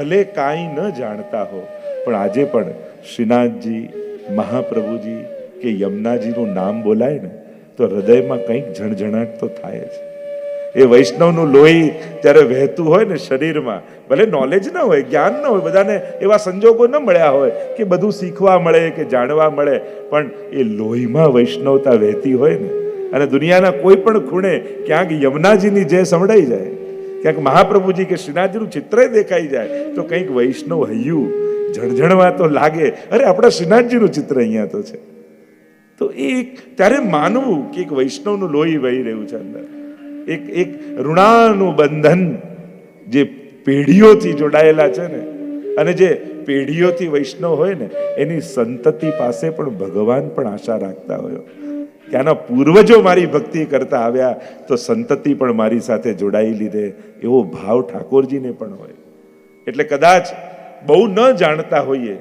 ભલે કાંઈ ન જાણતા હો, પણ આજે પણ શ્રીનાથજી, મહાપ્રભુજી કે યમુનાજીનું નામ બોલાય ને તો હૃદયમાં કંઈક ઝણઝણાટ તો થાય જ. એ વૈષ્ણવનું લોહી જ્યારે વહેતું હોય ને શરીરમાં, ભલે નોલેજ ન હોય, જ્ઞાન ન હોય, બધાને એવા સંજોગો ન મળ્યા હોય કે બધું શીખવા મળે કે જાણવા મળે, પણ એ લોહીમાં વૈષ્ણવતા વહેતી હોય ને, અને દુનિયાના કોઈ પણ ખૂણે ક્યાંક યમુનાજીની જય સંભળાઈ જાય, ક્યાંક મહાપ્રભુજી કે શ્રીનાથજીનું ચિત્ર દેખાઈ જાય તો કંઈક વૈષ્ણવ હૈયું ઝણઝણવા તો લાગે, અરે આપણા શ્રીનાથજીનું ચિત્ર અહીંયા તો છે. તો એક ત્યારે માનવું કે એક વૈષ્ણવનું લોહી વહી રહ્યું છે અંદર, એક ઋણાનું બંધન જે પેઢીઓથી જોડાયેલા છે ને, અને જે પેઢીઓથી વૈષ્ણવ હોય ને એની સંતતિ પાસે પણ ભગવાન પણ આશા રાખતા હોય કે આના પૂર્વજો મારી ભક્તિ કરતા આવ્યા તો સંતતિ પણ મારી સાથે જોડાયેલી રહે, એવો ભાવ ઠાકોરજીને પણ હોય. એટલે કદાચ બહુ ન જાણતા હોઈએ,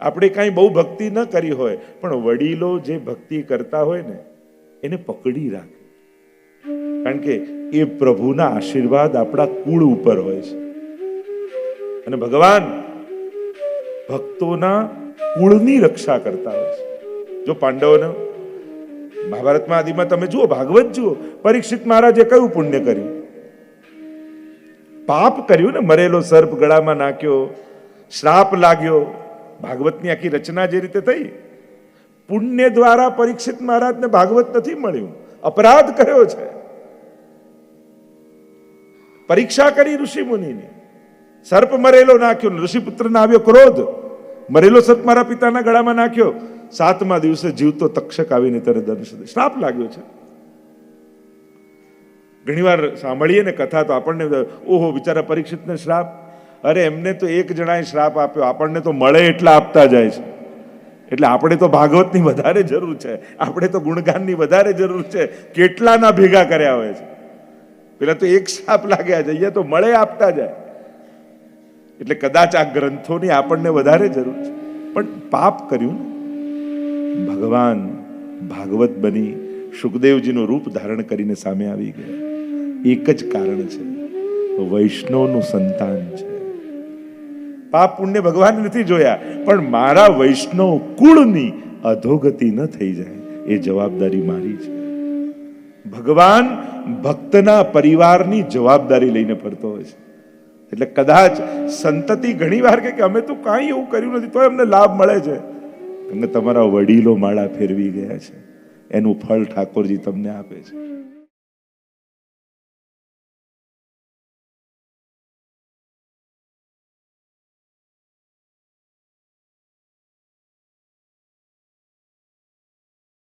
આપણે કાંઈ બહુ ભક્તિ ન કરી હોય, પણ વડીલો જે ભક્તિ કરતા હોય ને એને પકડી રાખે, કારણ કે એ પ્રભુના આશીર્વાદ આપણા કુળ ઉપર હોય છે. અને ભગવાન ભક્તોના કુળની રક્ષા કરતા હોય છે. જો પાંડવોને મહાભારતમાં આદિમાં તમે જુઓ, ભાગવત જુઓ, પરીક્ષિત મહારાજે કયું પુણ્ય કર્યું? પાપ કર્યું ને, મરેલો સર્પ ગળામાં નાખ્યો, શ્રાપ લાગ્યો. ભાગવતની આખી રચના જે રીતે થઈ, પુણ્ય દ્વારા પરીક્ષિત મહારાજને ભાગવત નથી મળ્યું, અપરાધ કર્યો છે. પરીક્ષા કરી ઋષિ મુનિની, સર્પ મરેલો નાખ્યો, ઋષિપુત્રને આવ્યો ક્રોધ, મરેલો સર્પ મારા પિતાના ગળામાં નાખ્યો, 7મા દિવસે જીવતો તક્ષક આવીને તને દંશ દે, શ્રાપ લાગ્યો છે. ઘણીવાર સાંભળીએ ને કથા તો આપણને ઓહો બિચારા પરીક્ષિતને શ્રાપ, અરે એમને તો એક જણાએ શ્રાપ આપ્યો, આપણને તો મળે એટલા આપતા જાય છે. એટલે આપણે તો ભાગવતની વધારે જરૂર છે, આપણે તો ગુણગાનની વધારે જરૂર છે, કેટલાના ભેગા કર્યા હોય છે. પેલા તો એક શ્રાપ લાગ્યા છે, અહીંયા તો મળે આપતા જાય. એટલે કદાચ આ ગ્રંથોની આપણને વધારે જરૂર છે, પણ પાપ કર્યું ને, ભગવાન ભાગવત બની સુખદેવજીનું રૂપ ધારણ કરીને સામે આવી ગયા. એક જ કારણ છે, વૈષ્ણવનું સંતાન છે. પાપ પુણ્ય ભગવાન નથી જોયા, પણ મારા વૈષ્ણવ કુળની અધોગતિ ન થઈ જાય એ જવાબદારી મારી છે. ભગવાન ભક્તના પરિવારની જવાબદારી લઈને ફરતો હોય છે. એટલે કદાચ સંતતિ ઘણી વાર કે અમે તો કાંઈ એવું કર્યું નથી તો અમને લાભ મળે છે, તમને તમારા વડીલો માળા ફેરવી ગયા છે, એનું ફળ ઠાકોરજી તમને આપે છે.